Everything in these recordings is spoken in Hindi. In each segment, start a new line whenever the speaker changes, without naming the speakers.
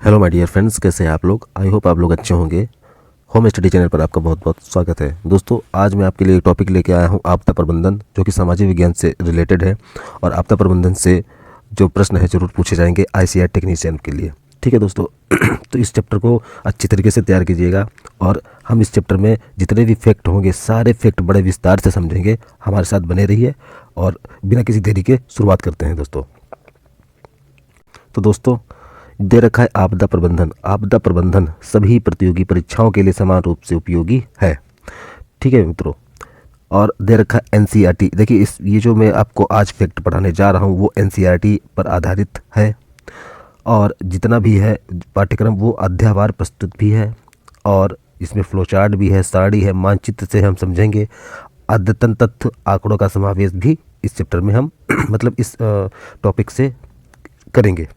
हेलो माय डियर फ्रेंड्स, कैसे हैं आप लोग। आई होप आप लोग अच्छे होंगे। होम स्टडी चैनल पर आपका बहुत बहुत स्वागत है। दोस्तों, आज मैं आपके लिए एक टॉपिक लेके आया हूं, आपदा प्रबंधन, जो कि सामाजिक विज्ञान से रिलेटेड है। और आपदा प्रबंधन से जो प्रश्न है ज़रूर पूछे जाएंगे आईसीआर टेक्नीशियन के लिए। ठीक है दोस्तों। तो इस चैप्टर को अच्छी तरीके से तैयार कीजिएगा और हम इस चैप्टर में जितने भी फैक्ट होंगे सारे फैक्ट बड़े विस्तार से समझेंगे। हमारे साथ बने रहिए और बिना किसी देरी के शुरुआत करते हैं दोस्तों। तो दोस्तों, दे रखा है आपदा प्रबंधन। आपदा प्रबंधन सभी प्रतियोगी परीक्षाओं के लिए समान रूप से उपयोगी है। ठीक है मित्रों। और दे रखा है एनसीईआरटी। देखिए, ये जो मैं आपको आज फैक्ट पढ़ाने जा रहा हूँ वो एनसीईआरटी पर आधारित है। और जितना भी है पाठ्यक्रम वो अध्यायवार प्रस्तुत भी है। और इसमें फ्लोचार्ट भी है, सारणी है, मानचित्र से हम समझेंगे। अद्यतन तथ्य आंकड़ों का समावेश भी इस चैप्टर में हम मतलब इस टॉपिक से करेंगे।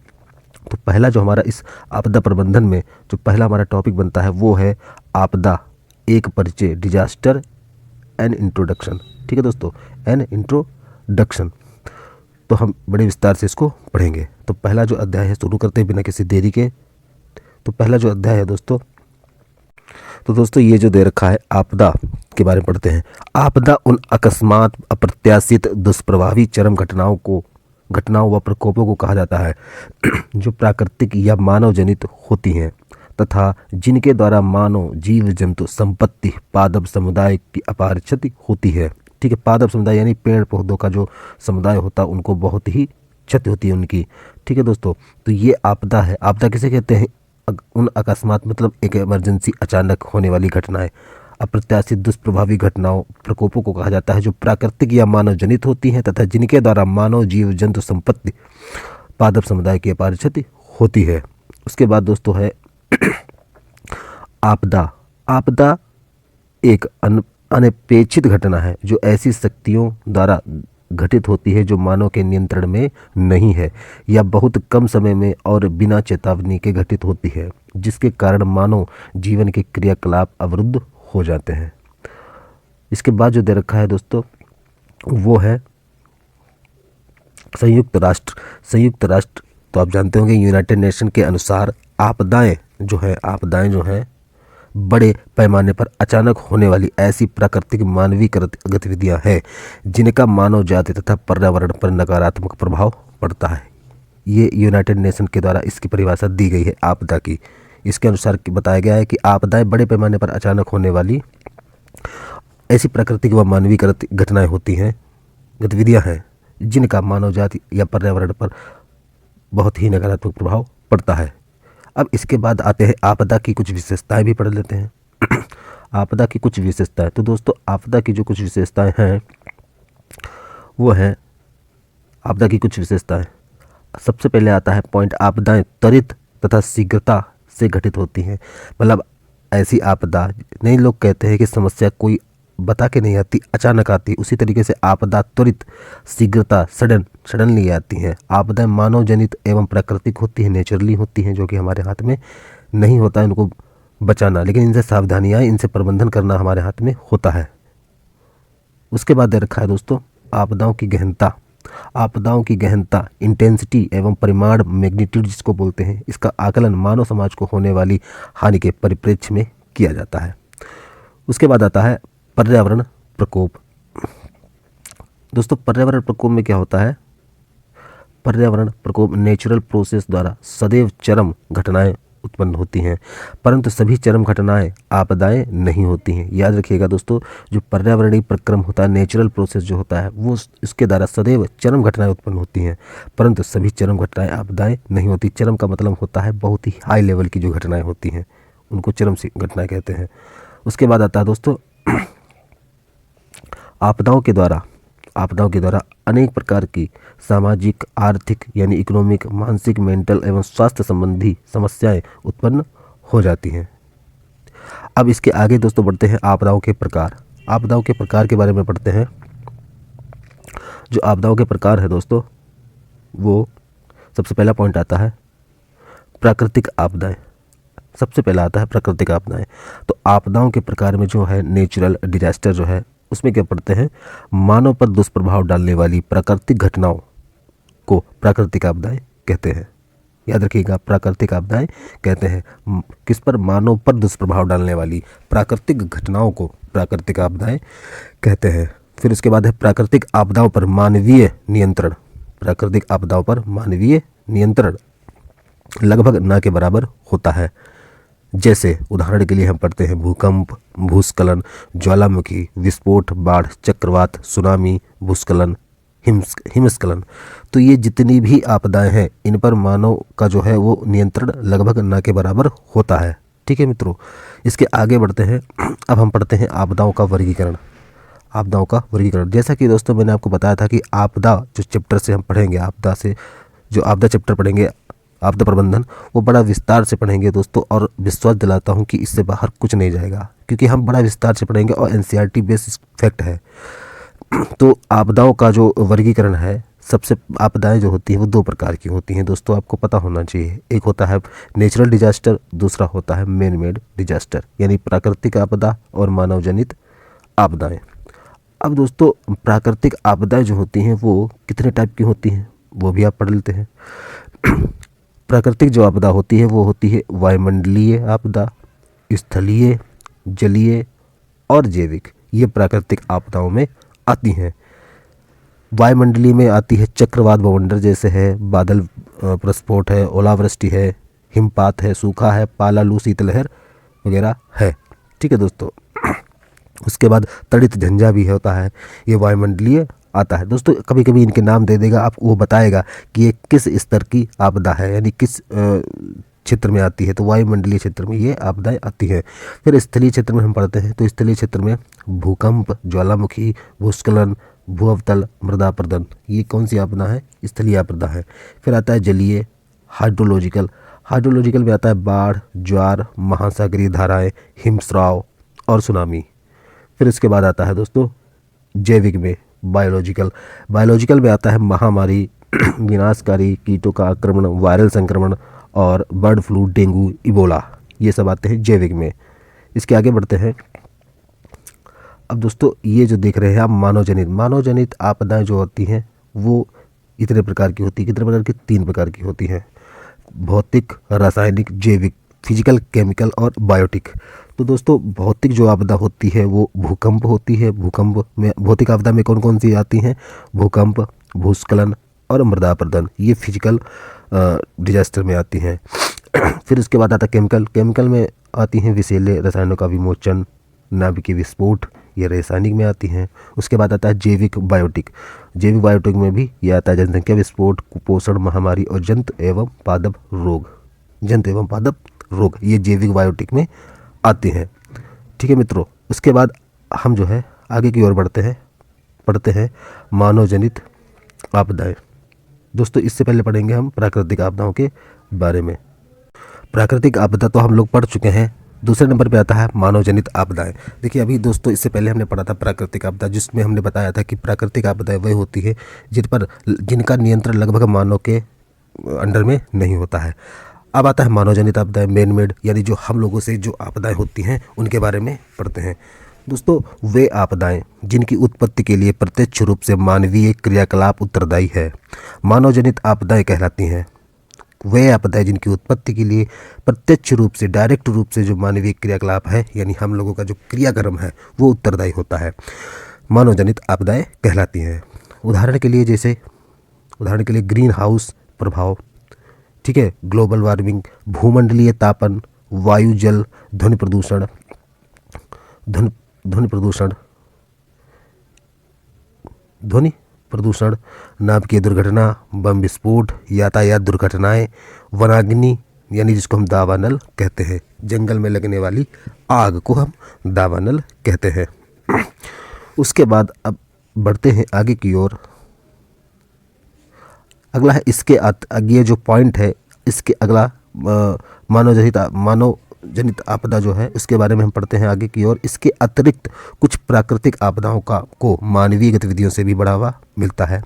तो पहला जो हमारा इस आपदा प्रबंधन में जो पहला हमारा टॉपिक बनता है वो है आपदा एक परिचय, डिजास्टर एन इंट्रोडक्शन। ठीक है दोस्तों, एन इंट्रोडक्शन। तो हम बड़े विस्तार से इसको पढ़ेंगे। तो पहला जो अध्याय है, शुरू करते हैं बिना किसी देरी के। तो पहला जो अध्याय है दोस्तों, तो दोस्तों ये जो दे रखा है आपदा के बारे में पढ़ते हैं। आपदा उन अकस्मात, अप्रत्याशित, दुष्प्रभावी चरम घटनाओं व प्रकोपों को कहा जाता है जो प्राकृतिक या मानव जनित होती हैं तथा जिनके द्वारा मानव, जीव जंतु, संपत्ति, पादप समुदाय की अपार क्षति होती है। ठीक है, पादप समुदाय यानी पेड़ पौधों का जो समुदाय होता है उनको बहुत ही क्षति होती है उनकी। ठीक है दोस्तों, तो ये आपदा है। आपदा किसे कहते हैं? उन अकस्मात मतलब एक इमरजेंसी, अचानक होने वाली घटनाएं। अप्रत्याशित, दुष्प्रभावी घटनाओं, प्रकोपों को कहा जाता है जो प्राकृतिक या मानव जनित होती हैं तथा जिनके द्वारा मानव, जीव जंतु, संपत्ति, पादप समुदाय की अपार क्षति होती है। उसके बाद दोस्तों है आपदा। आपदा एक अनपेक्षित घटना है जो ऐसी शक्तियों द्वारा घटित होती है जो मानव के नियंत्रण में नहीं है या बहुत कम समय में और बिना चेतावनी के घटित होती है, जिसके कारण मानव जीवन के क्रियाकलाप अवरुद्ध हो जाते हैं। इसके बाद जो दे रखा है दोस्तों वो है संयुक्त राष्ट्र। संयुक्त राष्ट्र तो आप जानते होंगे, यूनाइटेड नेशन के अनुसार आपदाएं जो हैं बड़े पैमाने पर अचानक होने वाली ऐसी प्राकृतिक मानवीय गतिविधियां हैं जिनका मानव जाति तथा पर्यावरण पर नकारात्मक प्रभाव पड़ता है। ये यूनाइटेड नेशन के द्वारा इसकी परिभाषा दी गई है आपदा की। इसके अनुसार बताया गया है कि आपदाएं बड़े पैमाने पर अचानक होने वाली ऐसी प्राकृतिक व मानवीय घटनाएं होती हैं, गतिविधियां हैं जिनका मानव जाति या पर्यावरण पर बहुत ही नकारात्मक प्रभाव पड़ता है। अब इसके बाद आते हैं आपदा की कुछ विशेषताएं भी पढ़ लेते हैं। आपदा की कुछ विशेषताएं। तो दोस्तों आपदा की जो कुछ विशेषताएं हैं वो है आपदा की कुछ विशेषताएं। सबसे पहले आता है पॉइंट, आपदाएं त्वरित तथा शीघ्रता से घटित होती हैं। मतलब ऐसी आपदा, नहीं लोग कहते हैं कि समस्या कोई बता के नहीं आती, अचानक आती, उसी तरीके से आपदा त्वरित, शीघ्रता, सडनली आती हैं। आपदाएं मानव जनित एवं प्राकृतिक होती हैं, नेचुरली होती हैं, जो कि हमारे हाथ में नहीं होता है उनको बचाना, लेकिन इनसे सावधानियाँ, इनसे प्रबंधन करना हमारे हाथ में होता है। उसके बाद दे रखा है दोस्तों आपदाओं की गहनता। आपदाओं की गहनता, इंटेंसिटी एवं परिमाण, मैग्नीट्यूड जिसको बोलते हैं, इसका आकलन मानव समाज को होने वाली हानि के परिप्रेक्ष्य में किया जाता है। उसके बाद आता है पर्यावरण प्रकोप। दोस्तों पर्यावरण प्रकोप में क्या होता है? पर्यावरण प्रकोप नेचुरल प्रोसेस द्वारा सदैव चरम घटनाएं उत्पन्न होती हैं, परंतु सभी चरम घटनाएं आपदाएं नहीं होती हैं। याद रखिएगा दोस्तों, जो पर्यावरणीय प्रक्रम होता है, नेचुरल प्रोसेस जो होता है, वो इसके द्वारा सदैव चरम घटनाएं उत्पन्न होती हैं, परंतु सभी चरम घटनाएं आपदाएं नहीं होती। चरम का मतलब होता है बहुत ही हाई लेवल की जो घटनाएं होती हैं उनको चरम सी घटनाएं कहते हैं। उसके बाद आता है दोस्तों आपदाओं के द्वारा अनेक प्रकार की सामाजिक, आर्थिक यानी इकोनॉमिक, मानसिक, मेंटल एवं स्वास्थ्य संबंधी समस्याएं उत्पन्न हो जाती हैं। अब इसके आगे दोस्तों बढ़ते हैं आपदाओं के प्रकार। आपदाओं के प्रकार के बारे में पढ़ते हैं। जो आपदाओं के प्रकार है दोस्तों, वो सबसे पहला पॉइंट आता है प्राकृतिक आपदाएं। सबसे पहला आता है प्राकृतिक आपदाएं। तो आपदाओं के प्रकार में जो है नेचुरल डिजास्टर जो है उसमें क्या पढ़ते हैं? मानव पर दुष्प्रभाव डालने वाली प्राकृतिक घटनाओं को प्राकृतिक आपदाएं कहते हैं। याद रखिएगा, प्राकृतिक आपदाएं कहते हैं किस पर, मानव पर दुष्प्रभाव डालने वाली प्राकृतिक घटनाओं को प्राकृतिक आपदाएं कहते हैं। फिर उसके बाद है प्राकृतिक आपदाओं पर मानवीय नियंत्रण। प्राकृतिक आपदाओं पर मानवीय नियंत्रण लगभग न के बराबर होता है। जैसे उदाहरण के लिए हम पढ़ते हैं भूकंप, भूस्खलन, ज्वालामुखी, विस्फोट, बाढ़, चक्रवात, सुनामी, भूस्खलन, हिमस्खलन। तो ये जितनी भी आपदाएं हैं इन पर मानव का जो है वो नियंत्रण लगभग न के बराबर होता है। ठीक है मित्रों, इसके आगे बढ़ते हैं। अब हम पढ़ते हैं आपदाओं का वर्गीकरण। आपदाओं का वर्गीकरण, जैसा कि दोस्तों मैंने आपको बताया था कि आपदा जो चैप्टर से हम पढ़ेंगे, आपदा से जो आपदा चैप्टर पढ़ेंगे, आपदा प्रबंधन, वो बड़ा विस्तार से पढ़ेंगे दोस्तों, और विश्वास दिलाता हूँ कि इससे बाहर कुछ नहीं जाएगा, क्योंकि हम बड़ा विस्तार से पढ़ेंगे और एनसीईआरटी बेस्ड फैक्ट है। तो आपदाओं का जो वर्गीकरण है, सबसे आपदाएं जो होती हैं वो दो प्रकार की होती हैं दोस्तों, आपको पता होना चाहिए। एक होता है नेचुरल डिजास्टर, दूसरा होता है मैन मेड डिजास्टर, यानी प्राकृतिक आपदा और मानव जनित आपदाएं। अब दोस्तों प्राकृतिक आपदाएं जो होती हैं वो कितने टाइप की होती हैं वो भी आप पढ़ लेते हैं। प्राकृतिक जो आपदा होती है वो होती है वायुमंडलीय आपदा, स्थलीय, जलीय और जैविक। ये प्राकृतिक आपदाओं में आती हैं। वायुमंडलीय में आती है चक्रवात बवंडर, जैसे है बादल प्रस्फोट है, ओलावृष्टि है, हिमपात है, सूखा है, पाला लू, शीतलहर वगैरह है। ठीक है दोस्तों, उसके बाद तड़ित झंझा भी होता है, ये वायुमंडलीय आता है दोस्तों। कभी कभी इनके नाम दे देगा, आप वो बताएगा कि ये किस स्तर की आपदा है, यानी किस क्षेत्र में आती है। तो वायुमंडलीय क्षेत्र में ये आपदाएं आती हैं। फिर स्थलीय क्षेत्र में हम पढ़ते हैं, तो स्थलीय क्षेत्र में भूकंप, ज्वालामुखी, भूस्खलन, भू अवतल, मृदापर्दन, ये कौन सी आपदा है? स्थलीय आपदा है। फिर आता है जलीय, हाइड्रोलॉजिकल। हाइड्रोलॉजिकल में आता है बाढ़, ज्वार, महासागरीय धाराएं, हिमस्राव और सुनामी। फिर इसके बाद आता है दोस्तों जैविक में बायोलॉजिकल। बायोलॉजिकल में आता है महामारी, विनाशकारी कीटों का आक्रमण, वायरल संक्रमण और बर्ड फ्लू, डेंगू, इबोला, ये सब आते हैं जैविक में। इसके आगे बढ़ते हैं। अब दोस्तों ये जो देख रहे हैं आप मानव जनित आपदाएं जो होती हैं वो इतने प्रकार की होती है। कितने प्रकार की? 3 प्रकार की होती हैं, भौतिक, रासायनिक, जैविक, फिजिकल, केमिकल और बायोटिक। तो दोस्तों भौतिक जो आपदा होती है वो भूकंप होती है। भूकंप में, भौतिक आपदा में कौन कौन सी आती हैं? भूकंप, भूस्खलन और मृदापर्दन, ये फिजिकल डिजास्टर में आती हैं। फिर उसके बाद आता है केमिकल। केमिकल में आती हैं विषैले रसायनों का विमोचन, नाभिकीय विस्फोट, ये रासायनिक में आती हैं। उसके बाद आता है जैविक बायोटिक। जैविक बायोटिक में भी ये आता है जनसंख्या विस्फोट, कुपोषण, महामारी और जंतु एवं पादप रोग। जंतु एवं पादप रोग ये जैविक बायोटिक में आते हैं। ठीक है मित्रों, उसके बाद हम जो है आगे की ओर बढ़ते हैं, पढ़ते हैं मानव जनित आपदाएं। दोस्तों इससे पहले पढ़ेंगे हम प्राकृतिक आपदाओं के बारे में। प्राकृतिक आपदा तो हम लोग पढ़ चुके हैं। दूसरे नंबर पे आता है मानव जनित आपदाएं। देखिए अभी दोस्तों इससे पहले हमने पढ़ा था प्राकृतिक आपदा, जिसमें हमने बताया था कि प्राकृतिक आपदाएं वह होती है जिनका नियंत्रण लगभग मानव के अंडर में नहीं होता है। अब आता है मानव जनित आपदाएं, मैन मेड, यानी जो हम लोगों से जो आपदाएं होती हैं उनके बारे में पढ़ते हैं। दोस्तों वे आपदाएं जिनकी उत्पत्ति के लिए प्रत्यक्ष रूप से मानवीय क्रियाकलाप उत्तरदायी है, मानव जनित आपदाएं कहलाती हैं। वे आपदाएं जिनकी उत्पत्ति के लिए प्रत्यक्ष रूप से, डायरेक्ट रूप से जो मानवीय क्रियाकलाप है, यानी हम लोगों का जो क्रियाक्रम है वो उत्तरदायी होता है, मानव जनित आपदाएं कहलाती हैं। उदाहरण के लिए ग्रीन हाउस प्रभाव, ठीक है, ग्लोबल वार्मिंग, भूमंडलीय तापन, वायु जल, ध्वनि प्रदूषण, नाभिकीय दुर्घटना, बम विस्फोट, यातायात दुर्घटनाएं, वनाग्नि यानी जिसको हम दावानल कहते हैं, जंगल में लगने वाली आग को हम दावानल कहते हैं। उसके बाद अब बढ़ते हैं आगे की ओर। अगला है इसके आगे जो पॉइंट है, इसके अगला मानव जनित आपदा जो है उसके बारे में हम पढ़ते हैं आगे की ओर। इसके अतिरिक्त कुछ प्राकृतिक आपदाओं को मानवीय गतिविधियों से भी बढ़ावा मिलता है।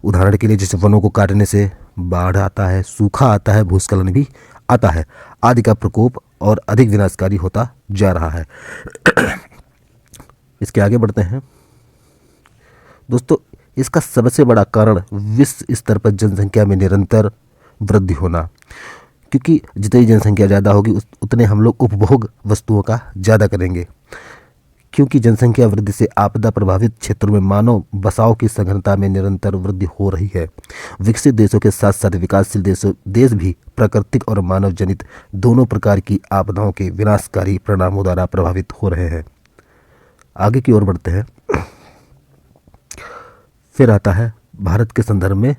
उदाहरण के लिए जैसे वनों को काटने से बाढ़ आता है, सूखा आता है, भूस्खलन भी आता है, आदि का प्रकोप और अधिक विनाशकारी होता जा रहा है। इसके आगे बढ़ते हैं दोस्तों। इसका सबसे बड़ा कारण विश्व स्तर पर जनसंख्या में निरंतर वृद्धि होना, क्योंकि जितनी जनसंख्या ज़्यादा होगी उतने हम लोग उपभोग वस्तुओं का ज़्यादा करेंगे। क्योंकि जनसंख्या वृद्धि से आपदा प्रभावित क्षेत्रों में मानव बसाव की सघनता में निरंतर वृद्धि हो रही है। विकसित देशों के साथ साथ विकासशील देश भी प्राकृतिक और मानव जनित दोनों प्रकार की आपदाओं के विनाशकारी परिणामों द्वारा प्रभावित हो रहे हैं। आगे की ओर बढ़ते हैं। फिर आता है भारत के संदर्भ में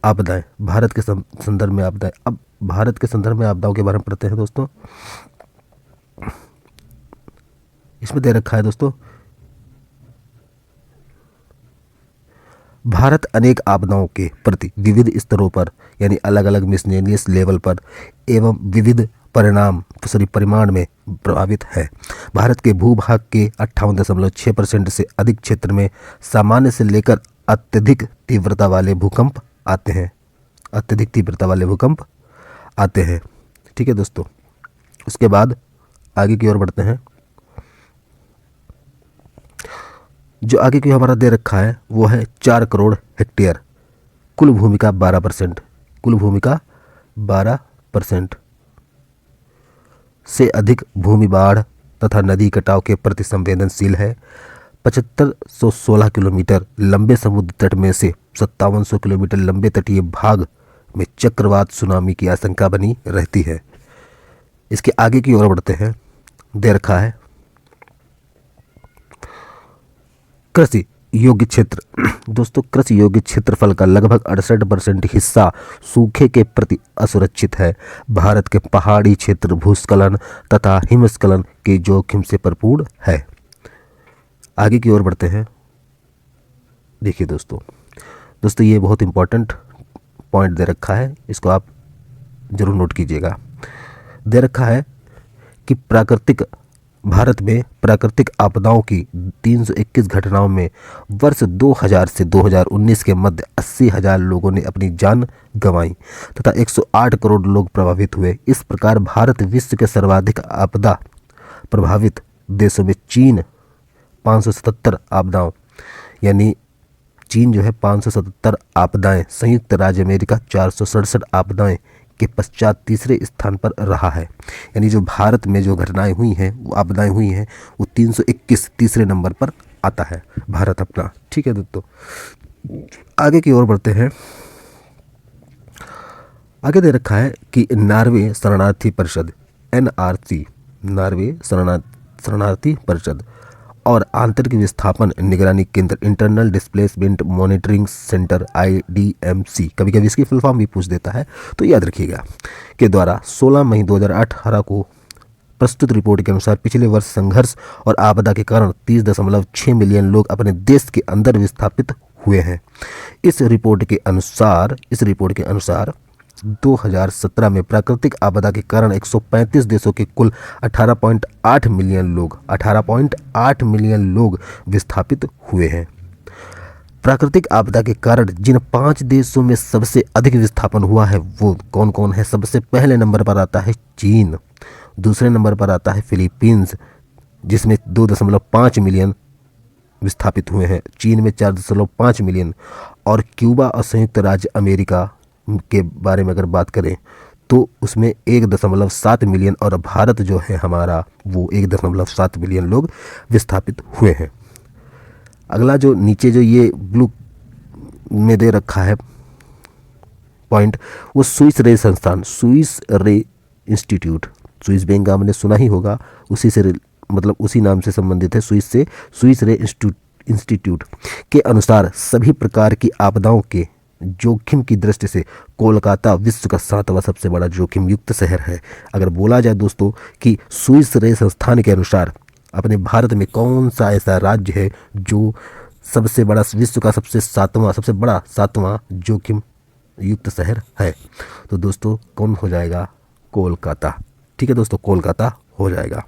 आपदाएं। भारत के संदर्भ में आपदाएं। अब भारत के संदर्भ में आपदाओं के बारे में पढ़ते हैं दोस्तों। इसमें दे रखा है दोस्तों, भारत अनेक आपदाओं के प्रति विविध स्तरों पर यानी अलग अलग मिसलेनियस लेवल पर एवं विविध परिमाण में प्रभावित है। भारत के भूभाग के 58.6% से अधिक क्षेत्र में सामान्य से लेकर अत्यधिक तीव्रता वाले भूकंप आते हैं। अत्यधिक तीव्रता वाले भूकंप आते हैं। ठीक है दोस्तों। उसके बाद आगे की ओर बढ़ते हैं। जो आगे की हमारा दे रखा है वो है 4 करोड़ हेक्टेयर, कुल भूमि का 12%, कुल भूमि का 12% से अधिक भूमि बाढ़ तथा नदी कटाव के प्रति संवेदनशील है। 7516 किलोमीटर लंबे समुद्र तट में से 5700 किलोमीटर लंबे तटीय भाग में चक्रवात सुनामी की आशंका बनी रहती है। इसके आगे की ओर बढ़ते हैं। दे रखा है कृषि योग्य क्षेत्र। दोस्तों, कृषि योग्य क्षेत्रफल का लगभग 68% हिस्सा सूखे के प्रति असुरक्षित है। भारत के पहाड़ी क्षेत्र भूस्खलन तथा हिमस्खलन के जोखिम से भरपूर है। आगे की ओर बढ़ते हैं। देखिए दोस्तों, ये बहुत इंपॉर्टेंट पॉइंट दे रखा है, इसको आप जरूर नोट कीजिएगा। दे रखा है कि भारत में प्राकृतिक आपदाओं की 321 घटनाओं में वर्ष 2000 से 2019 के मध्य 80,000 लोगों ने अपनी जान गंवाई तथा 108 करोड़ लोग प्रभावित हुए। इस प्रकार भारत विश्व के सर्वाधिक आपदा प्रभावित देशों में चीन 577 आपदाओं, यानी चीन जो है 577 आपदाएं, संयुक्त राज्य अमेरिका 467 आपदाएं के पश्चात तीसरे स्थान पर रहा है। यानी जो भारत में जो घटनाएं हुई हैं, वो आपदाएं हुई हैं, वो 321 तीसरे नंबर पर आता है भारत अपना। ठीक है दोस्तों, आगे की ओर बढ़ते हैं। आगे दे रखा है कि नॉर्वे शरणार्थी परिषद NRC, नॉर्वे शरणार्थी परिषद और आंतरिक विस्थापन निगरानी केंद्र internal displacement monitoring centre IDMC, कभी कभी इसकी फुल फॉर्म भी पूछ देता है, तो याद रखिएगा, के द्वारा 16 मई 2018 को प्रस्तुत रिपोर्ट के अनुसार पिछले वर्ष संघर्ष और आपदा के कारण 30.6 मिलियन लोग अपने देश के अंदर विस्थापित हुए हैं। इस रिपोर्ट के अनुसार 2017 में प्राकृतिक आपदा के कारण 135 देशों के कुल 18.8 मिलियन लोग विस्थापित हुए हैं। प्राकृतिक आपदा के कारण जिन 5 देशों में सबसे अधिक विस्थापन हुआ है वो कौन कौन है? सबसे पहले नंबर पर आता है चीन, दूसरे नंबर पर आता है फिलीपींस जिसमें 2.5 मिलियन विस्थापित हुए हैं, चीन में 4.5 मिलियन, और क्यूबा और संयुक्त राज्य अमेरिका के बारे में अगर बात करें तो उसमें 1.7 मिलियन, और भारत जो है हमारा वो 1.7 मिलियन लोग विस्थापित हुए हैं। अगला जो नीचे जो ये ब्लू में दे रखा है पॉइंट, वो स्विस रे संस्थान, स्विस रे इंस्टीट्यूट, स्विस बैंक आपने सुना ही होगा, उसी से मतलब उसी नाम से संबंधित है, स्विस रे इंस्टीट्यूट के अनुसार सभी प्रकार की आपदाओं के जोखिम की दृष्टि से कोलकाता विश्व का 7वां सबसे बड़ा जोखिम युक्त शहर है। अगर बोला जाए दोस्तों कि स्विस रे संस्थान के अनुसार अपने भारत में कौन सा ऐसा राज्य है जो सबसे बड़ा, विश्व का सबसे बड़ा 7वां जोखिम युक्त शहर है, तो दोस्तों कौन हो जाएगा? कोलकाता। ठीक है दोस्तों, कोलकाता हो जाएगा।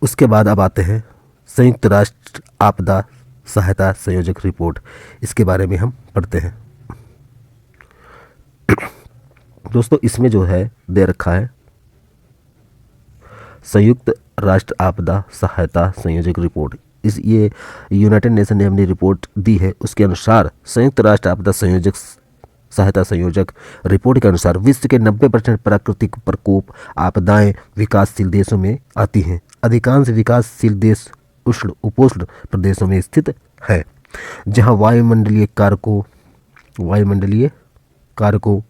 उसके बाद अब आते हैं संयुक्त राष्ट्र आपदा सहायता संयोजक रिपोर्ट, इसके बारे में हम पढ़ते हैं। दोस्तों इसमें जो है दे रखा है संयुक्त राष्ट्र आपदा सहायता संयोजक रिपोर्ट, इस ये यूनाइटेड नेशन ने अपनी रिपोर्ट दी है, उसके अनुसार संयुक्त राष्ट्र आपदा सहायता संयोजक रिपोर्ट के अनुसार विश्व के 90% प्राकृतिक प्रकोप आपदाएं विकासशील देशों में आती हैं। अधिकांश विकासशील देश उष्ण उपोष्ण प्रदेशों में स्थित है, जहां वायुमंडलीय कारकों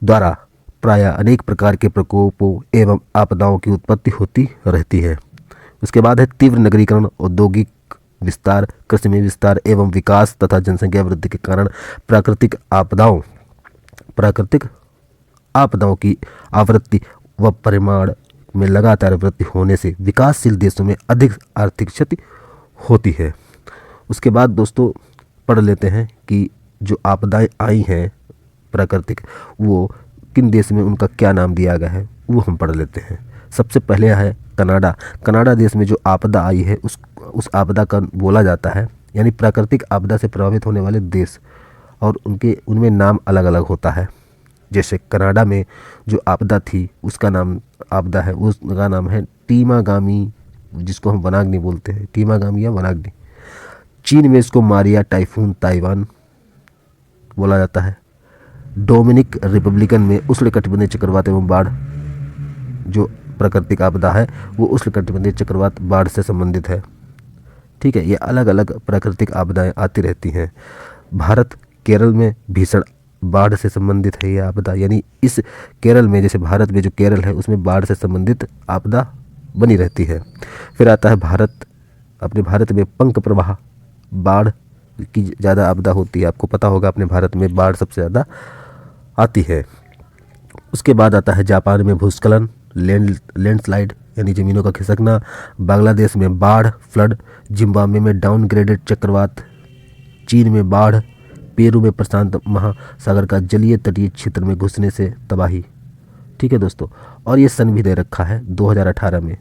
द्वारा प्रायः अनेक प्रकार के प्रकोपों एवं आपदाओं की उत्पत्ति होती रहती है। उसके बाद है तीव्र नगरीकरण, औद्योगिक विस्तार, कृषि में विस्तार एवं विकास तथा जनसंख्या वृद्धि के कारण प्राकृतिक आपदाओं की आवृत्ति व परिमाण में लगातार वृद्धि होने से विकासशील देशों में अधिक आर्थिक क्षति होती है। उसके बाद दोस्तों पढ़ लेते हैं कि जो आपदाएं आई हैं प्राकृतिक, वो किन देश में उनका क्या नाम दिया गया है, वो हम पढ़ लेते हैं। सबसे पहले है कनाडा देश में जो आपदा आई है उस आपदा का बोला जाता है, यानी प्राकृतिक आपदा से प्रभावित होने वाले देश, और उनमें नाम अलग अलग होता है। जैसे कनाडा में जो आपदा थी उसका नाम है टीमागामी, जिसको हम वनाग्नि बोलते हैं, टीमागामी या वनाग्नि। चीन में इसको मारिया टाइफून ताइवान बोला जाता है। डोमिनिक रिपब्लिकन में उष्णकटिबंधीय चक्रवात एवं बाढ़, जो प्राकृतिक आपदा है वो उष्णकटिबंधीय चक्रवात बाढ़ से संबंधित है। ठीक है, ये अलग अलग प्राकृतिक आपदाएं आती रहती हैं। भारत केरल में भीषण बाढ़ से संबंधित है ये आपदा, यानी इस केरल में, जैसे भारत में जो केरल है उसमें बाढ़ से संबंधित आपदा बनी रहती है। फिर आता है अपने भारत में पंख प्रवाह, बाढ़ की ज़्यादा आपदा होती है। आपको पता होगा अपने भारत में बाढ़ सबसे ज़्यादा आती है। उसके बाद आता है जापान में भूस्खलन, लैंडस्लाइड यानी ज़मीनों का खिसकना, बांग्लादेश में बाढ़ फ्लड, जिम्बाब्वे में डाउनग्रेडेड चक्रवात, चीन में बाढ़, पेरू में प्रशांत महासागर का जलीय तटीय क्षेत्र में घुसने से तबाही। ठीक है दोस्तों, और ये सन भी दे रखा है 2018 में।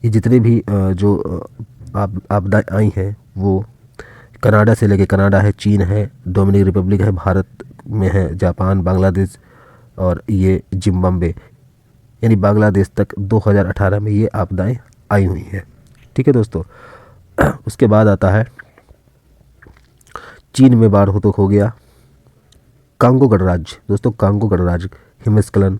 ये जितने भी जो आपदाएं आई हैं वो कनाडा से लेके, कनाडा है, चीन है, डोमिनिक रिपब्लिक है, भारत में है, जापान, बांग्लादेश और ये जिम्बाब्वे यानी बांग्लादेश तक 2018 में ये आपदाएं आई हुई हैं। ठीक है दोस्तों, उसके बाद आता है चीन में बाढ़ हो गया। कांगो गणराज्य, दोस्तों कांगो गणराज्य हिमस्खलन,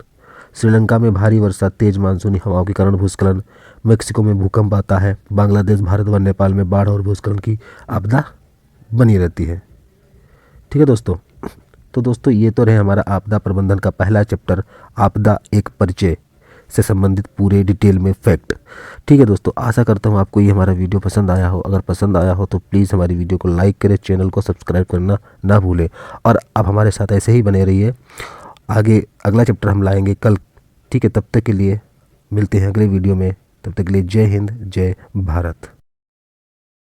श्रीलंका में भारी वर्षा, तेज मानसूनी हवाओं के कारण भूस्खलन, मेक्सिको में भूकंप आता है, बांग्लादेश, भारत व नेपाल में बाढ़ और भूस्खलन की आपदा बनी रहती है। ठीक है दोस्तों, तो दोस्तों ये तो रहे हमारा आपदा प्रबंधन का पहला चैप्टर, आपदा एक परिचय से संबंधित पूरे डिटेल में फैक्ट। ठीक है दोस्तों, आशा करता हूँ आपको ये हमारा वीडियो पसंद आया हो। अगर पसंद आया हो तो प्लीज़ हमारी वीडियो को लाइक करें, चैनल को सब्सक्राइब करना ना भूलें, और आप हमारे साथ ऐसे ही बने रहिए। आगे अगला चैप्टर हम लाएंगे कल। ठीक है, तब तक के लिए मिलते हैं अगले वीडियो में। तब तक के लिए जय हिंद, जय भारत।